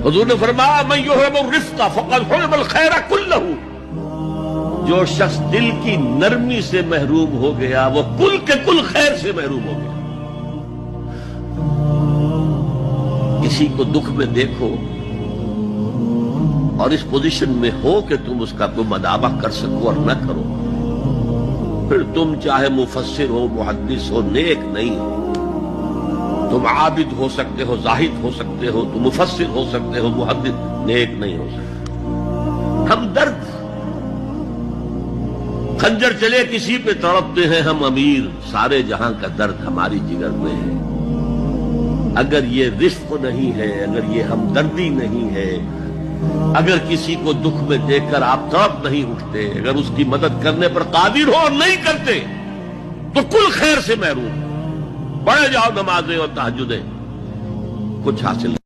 حضور نے فرمایا من یحرم الرفق فقد حرم الخیر کلہ، جو شخص دل کی نرمی سے محروم ہو گیا وہ کل کے کل خیر سے محروم ہو گیا۔ کسی کو دکھ میں دیکھو اور اس پوزیشن میں ہو کہ تم اس کا کوئی مداوع کر سکو اور نہ کرو، پھر تم چاہے مفسر ہو، محدث ہو، نیک نہیں ہو۔ تم عابد ہو سکتے ہو، زاہد ہو سکتے ہو، تم مفسر ہو سکتے ہو، محدث، نیک نہیں ہو سکتے۔ ہم درد خنجر چلے کسی پہ تڑپتے ہیں ہم امیر، سارے جہاں کا درد ہماری جگر میں ہے۔ اگر یہ رفق نہیں ہے، اگر یہ ہمدردی نہیں ہے، اگر کسی کو دکھ میں دیکھ کر آپ تڑپ نہیں اٹھتے، اگر اس کی مدد کرنے پر قادر ہو اور نہیں کرتے تو کل خیر سے محروم۔ پڑھے جاؤ نمازیں اور تہجدیں، کچھ حاصل نہیں۔